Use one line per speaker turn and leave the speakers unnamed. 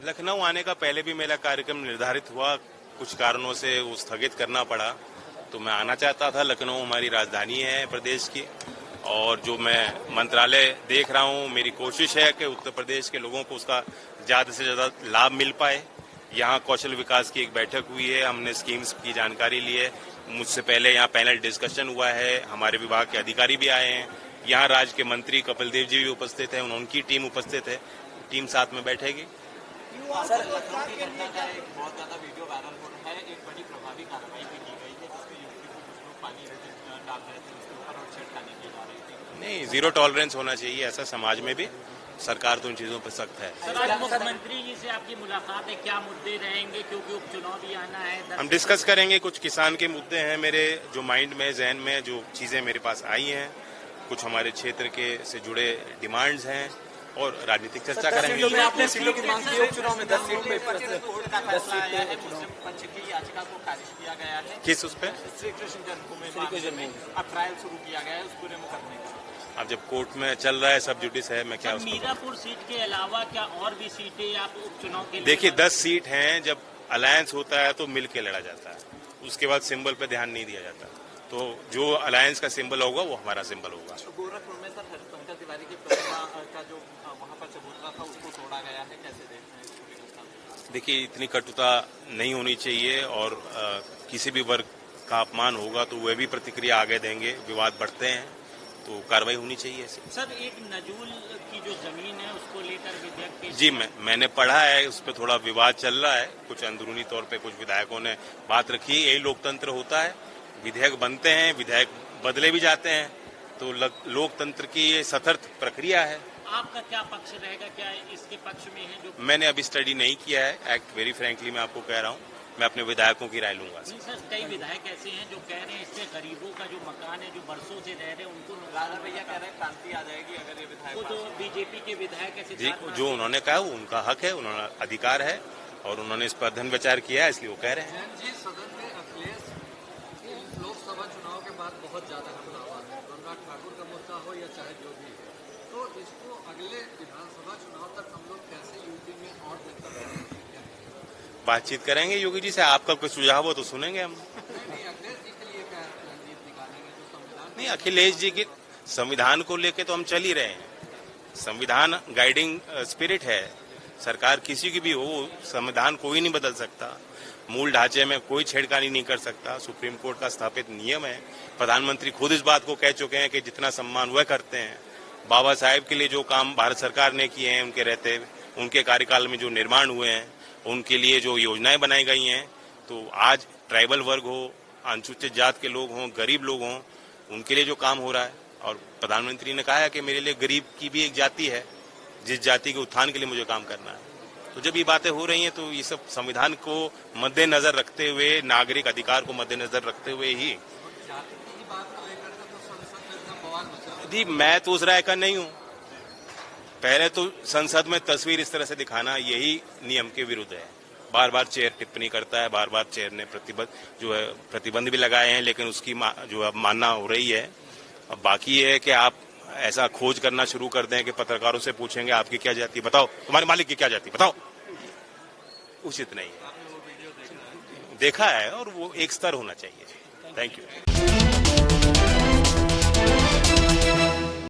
लखनऊ आने का पहले भी मेरा कार्यक्रम निर्धारित हुआ, कुछ कारणों से वो स्थगित करना पड़ा। तो मैं आना चाहता था। लखनऊ हमारी राजधानी है प्रदेश की, और जो मैं मंत्रालय देख रहा हूँ, मेरी कोशिश है कि उत्तर प्रदेश के लोगों को उसका ज़्यादा से ज़्यादा लाभ मिल पाए। यहाँ कौशल विकास की एक बैठक हुई है, हमने स्कीम्स की जानकारी ली है। मुझसे पहले यहाँ पैनल डिस्कशन हुआ है, हमारे विभाग के अधिकारी भी आए हैं। यहाँ राज्य के मंत्री कपिल देव जी भी उपस्थित हैं, उनकी टीम उपस्थित है। टीम साथ में बैठेगी।
सर, लखनऊ की घटना का एक बहुत ज्यादा वीडियो वायरल हो रहा है। एक बड़ी प्रभावी कार्रवाई भी की गई है, जिसमें यूपी को कुछ लोग पानी डाल रहे थे उसके ऊपर और छेड़खानी की जा रही थी।
नहीं, जीरो टॉलरेंस होना चाहिए ऐसा समाज में भी। सरकार तो उन चीजों पर सख्त है।
सर, आज मुख्यमंत्री जी से आपकी मुलाकात है, क्या मुद्दे रहेंगे, क्योंकि उपचुनाव भी आना है?
हम डिस्कस करेंगे। कुछ किसान के मुद्दे हैं मेरे जो माइंड में, जहन में, जो चीजें मेरे पास आई हैं। कुछ हमारे क्षेत्र के से जुड़े डिमांड्स हैं और राजनीतिक चर्चा करेंगे।
आपने सीटों की मांग की, उपचुनाव में 10 सीट पे कोर्ट का फैसला आया है, मुस्लिम पंच की याचिका को खारिज किया गया है।
किस उस पे?
श्री कृष्ण जन्मभूमि में अब ट्रायल शुरू किया गया है उस पूरे मुकदमे का।
अब जब कोर्ट में चल रहा है, सब जुडिस है, मैं क्या उसको
मीरापुर सीट के अलावा क्या और भी सीटें आप उपचुनाव के लिए?
देखिए, 10 सीट हैं। जब अलायंस होता है तो मिल के लड़ा जाता है, उसके बाद सिंबल पे ध्यान नहीं दिया जाता। तो जो अलायंस का सिंबल होगा वो हमारा सिंबल होगा।
गोरखपुर में सर पंकज तिवारी की प्रतिमा का जो वहाँ पर चबूतरा था उसको तोड़ा गया है, कैसे देखते हैं इसको?
देखिए, इतनी कटुता नहीं होनी चाहिए, और किसी भी वर्ग का अपमान होगा तो वे भी प्रतिक्रिया आगे देंगे। विवाद बढ़ते हैं तो कार्रवाई होनी चाहिए ऐसे।
सर, एक नजूल की जो जमीन है उसको लेकर विधेयक के
जी, मैंने पढ़ा है, उस पर थोड़ा विवाद चल रहा है। कुछ अंदरूनी तौर पे कुछ विधायकों ने बात रखी। यही लोकतंत्र होता है, विधेयक बनते हैं, विधायक बदले भी जाते हैं। तो लोकतंत्र की ये सतर्क प्रक्रिया है।
आपका क्या पक्ष रहेगा, क्या इसके पक्ष में है? जो
मैंने अभी स्टडी नहीं किया है एक्ट, वेरी फ्रैंकली मैं आपको कह रहा हूँ। मैं अपने विधायकों की राय लूंगा।
नहीं सर, कई विधायक ऐसे हैं जो कह रहे हैं इससे गरीबों का जो मकान है, जो बरसों से रह रहे हैं, उनको
राजा भैया कह रहे हैं क्रांति आ जाएगी अगर ये विधायक।
जो बीजेपी के विधायक ऐसे
जी, जो उन्होंने कहा वो उनका हक है, उन्होंने अधिकार है, और उन्होंने इस पर अध्ययन विचार किया है, इसलिए वो कह रहे हैं।
जी, सदन में अखिलेश लोकसभा चुनाव के बाद बहुत ज्यादा घटना हुआ है, अनुराग ठाकुर का मुद्दा हो या चाहे जो भी, तो इसको अगले विधानसभा चुनाव तक हम लोग कैसे यूपी में और बेहतर करेंगे?
बातचीत करेंगे योगी जी से। आपका कोई सुझाव हो तो सुनेंगे हम।
नहीं, अखिलेश जी के लिए क्या रणनीति निकालेंगे जो संविधान?
नहीं, अखिलेश जी के संविधान को लेके तो हम चल ही रहे हैं। संविधान गाइडिंग स्पिरिट है। सरकार किसी की भी हो, संविधान कोई नहीं बदल सकता। मूल ढांचे में कोई छेड़खानी नहीं कर सकता। सुप्रीम कोर्ट का स्थापित नियम है। प्रधानमंत्री खुद इस बात को कह चुके हैं कि जितना सम्मान वह करते हैं। बाबा साहेब के लिए जो काम भारत सरकार ने किए हैं, उनके रहते, उनके कार्यकाल में जो निर्माण हुए हैं, उनके लिए जो योजनाएं बनाई गई हैं, तो आज ट्राइबल वर्ग हो, अनुसूचित जात के लोग हों, गरीब लोग हों, उनके लिए जो काम हो रहा है। और प्रधानमंत्री ने कहा है कि मेरे लिए गरीब की भी एक जाति है, जिस जाति के उत्थान के लिए मुझे काम करना है। तो जब ये बातें हो रही हैं तो ये सब संविधान को मद्देनजर रखते हुए, नागरिक अधिकार को मद्देनजर रखते हुए ही। जी, मैं तो उस राय का नहीं हूँ। पहले तो संसद में तस्वीर इस तरह से दिखाना यही नियम के विरुद्ध है। बार बार चेयर टिप्पणी करता है, बार बार चेयर ने प्रतिबंध भी लगाए हैं, लेकिन उसकी जो अब मानना हो रही है। अब बाकी है कि आप ऐसा खोज करना शुरू कर दें कि पत्रकारों से पूछेंगे आपकी क्या जाति, बताओ तुम्हारे मालिक की क्या जाति, बताओ। उचित नहीं है। देखा है, और वो एक स्तर होना चाहिए। Thank you.